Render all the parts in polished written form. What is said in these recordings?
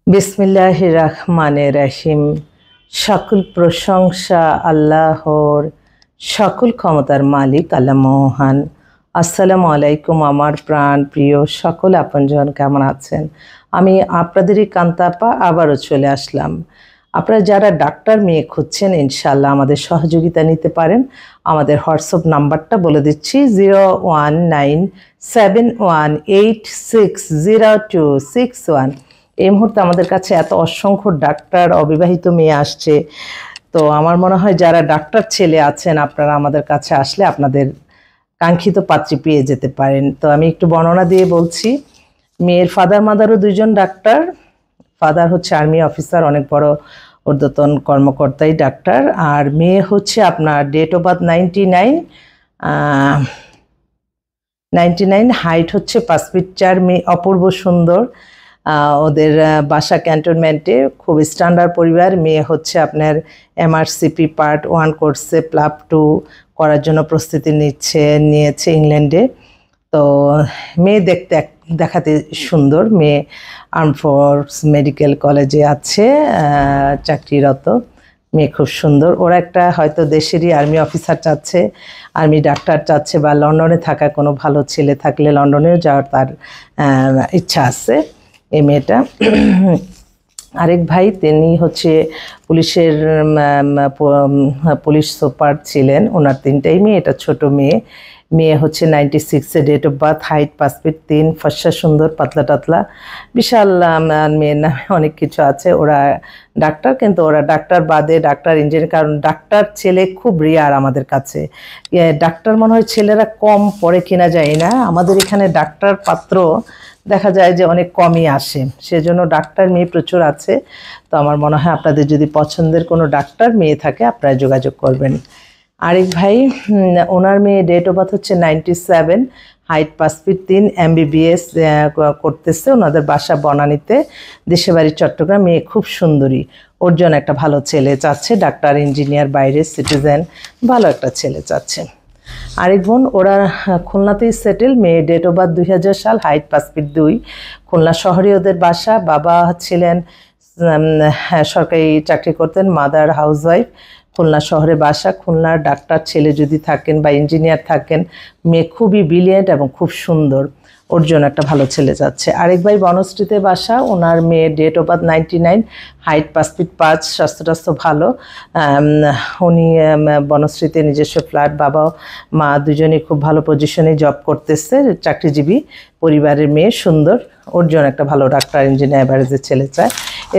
বিসমিল্লাহির রহমানির রহিম। সকল প্রশংসা আল্লাহর, সকল ক্ষমতার মালিক আল্লাহ মহান। আসসালামু আলাইকুম আমার প্রাণ প্রিয় সকল আপনজন, কেমন আছেন? আমি আপনাদেরই কান্তাপা আবারও চলে আসলাম। আপনারা যারা ডাক্তার মেয়ে খুঁজছেন, ইনশাল্লাহ আমাদের সহযোগিতা নিতে পারেন। আমাদের হোয়াটসঅ্যাপ নাম্বারটা বলে দিচ্ছি, 01971860261। এই মুহূর্তে আমাদের কাছে এত অসংখ্য ডাক্তার অবিবাহিত মেয়ে আসছে। তো আমার মনে হয় যারা ডাক্তার ছেলে আছেন, আপনারা আমাদের কাছে আসলে আপনাদের কাঙ্ক্ষিত পাত্রী পেয়ে যেতে পারেন। তো আমি একটু বর্ণনা দিয়ে বলছি। মেয়ের ফাদার মাদারও দুইজন ডাক্তার। ফাদার হচ্ছে আর্মি অফিসার, অনেক বড় ঊর্ধ্বতন কর্মকর্তাই ডাক্তার। আর মেয়ে হচ্ছে আপনার ডেট অফ বার্থ 99, হাইট হচ্ছে 5 ফিট 4। মেয়ে অপূর্ব সুন্দর। ওদের বাসা ক্যান্টনমেন্টে, খুব স্ট্যান্ডার্ড পরিবার। মেয়ে হচ্ছে আপনার MRCP পার্ট 1 কোর্সে প্লাব 2 করার জন্য প্রস্তুতি নিয়েছে ইংল্যান্ডে। তো মেয়ে দেখাতে সুন্দর। মেয়ে আর্ম ফোর্স মেডিকেল কলেজে আছে চাকরিরত। মেয়ে খুব সুন্দর। ওরা একটা হয়তো দেশেরই আর্মি অফিসার চাচ্ছে, আর্মি ডাক্তার চাচ্ছে, বা লন্ডনে থাকা কোনো ভালো ছেলে থাকলে লন্ডনেও যাওয়ার তার ইচ্ছা আছে এই মেয়েটা। আরেক ভাই, তিনি হচ্ছে পুলিশের পুলিশ সুপার ছিলেন। ওনার 3টাই মেয়ে। এটা ছোট মেয়ে। মেয়ে হচ্ছে 96-এ date of birth, height 5 feet 3, ফর্সা সুন্দর, পাতলা টাতলা, বিশাল। মেয়ের নামে অনেক কিছু আছে। ওরা ডাক্তার, কিন্তু ওরা ডাক্তার বাদে ডাক্তার ইঞ্জিনিয়ার, কারণ ডাক্তার ছেলে খুব রেয়ার আমাদের কাছে। ডাক্তার মনে হয় ছেলেরা কম পড়ে কিনা যায় না, আমাদের এখানে ডাক্তার পাত্র দেখা যায় যে অনেক কমই আসে। সেজন্য ডাক্তার মেয়ে প্রচুর আছে। তো আমার মনে হয় আপনাদের যদি পছন্দের কোনো ডাক্তার মেয়ে থাকে, আপনারা যোগাযোগ করবেন। আরেক ভাই, ওনার মেয়ে ডেট অফ বার্থ হচ্ছে 97, হাইট 5 ফিট 3, MBBS করতেছে। ওনাদের বাসা বনানীতে, দেশে বাড়ি চট্টগ্রাম। মেয়ে খুব সুন্দরী। ওর জন্য একটা ভালো ছেলে চাচ্ছে, ডাক্তার ইঞ্জিনিয়ার, বাইরের সিটিজেন, ভালো একটা ছেলে চাচ্ছে। আরেক বোন, ওরা খুলনাতেই সেটেল। মেয়ে ডেট অফ বার্থ 2000 সাল, হাইট 5 ফিট 2, খুলনা শহরে ওদের বাসা। বাবা ছিলেন সরকারি চাকরি করতেন, মাদার হাউসওয়াইফ। খুলনা শহরে বাসা। খুলনার ডাক্তার ছেলে যদি থাকেন বা ইঞ্জিনিয়ার থাকেন, মেয়ে খুবই ব্রিলিয়েন্ট এবং খুব সুন্দর। ওর জন্য একটা ভালো ছেলে যাচ্ছে। আরেক ভাই বনশ্রীতে বাসা। ওনার মেয়ে date of birth 99, height 5 feet 5, স্বাস্থ্য ভালো। উনি বনশ্রীতে নিজস্ব ফ্ল্যাট, বাবা মা দুজনেই খুব ভালো পজিশনে জব করতেছে, চাকরিজীবী পরিবারের মেয়ে, সুন্দর। ওর জন্য একটা ভালো ডাক্তার ইঞ্জিনিয়ার এভারেজের ছেলে চায়।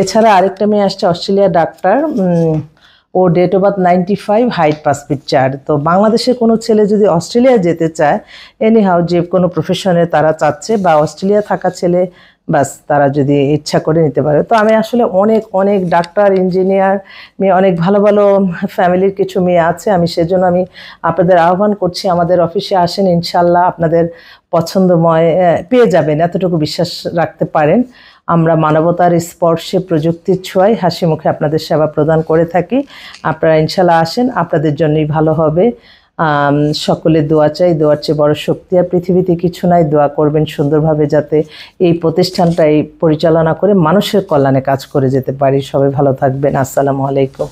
এছাড়া আরেকটা মেয়ে আসছে, অস্ট্রেলিয়া ডাক্তার। ও date of birth 95, height 5 feet 4। তো বাংলাদেশের কোনো ছেলে যদি অস্ট্রেলিয়া যেতে চায়, এনিহাও যে কোনো প্রফেশনে তারা চাচ্ছে, বা অস্ট্রেলিয়া থাকা ছেলে, বাস তারা যদি ইচ্ছা করে নিতে পারে। তো আমি আসলে অনেক ডাক্তার ইঞ্জিনিয়ার মেয়ে, অনেক ভালো ভালো ফ্যামিলির কিছু মেয়ে আছে। আমি সেজন্য আপনাদের আহ্বান করছি, আমাদের অফিসে আসেন, ইনশাল্লাহ আপনাদের পছন্দময় পেয়ে যাবেন, এতটুকু বিশ্বাস রাখতে পারেন। আমরা মানবতার স্পর্শে, প্রযুক্তির ছোঁয়ায় হাসি মুখে আপনাদের সেবা প্রদান করে থাকি। আপনারা ইনশাল্লাহ আসেন, আপনাদের জন্যই ভালো হবে। সকলে দোয়া চাই, দোয়ার চেয়ে বড় শক্তি আর পৃথিবীতে কিছু নাই। দোয়া করবেন সুন্দরভাবে, যাতে এই প্রতিষ্ঠানটাই পরিচালনা করে মানুষের কল্যাণে কাজ করে যেতে পারি। সবাই ভালো থাকবেন। আসসালামু আলাইকুম।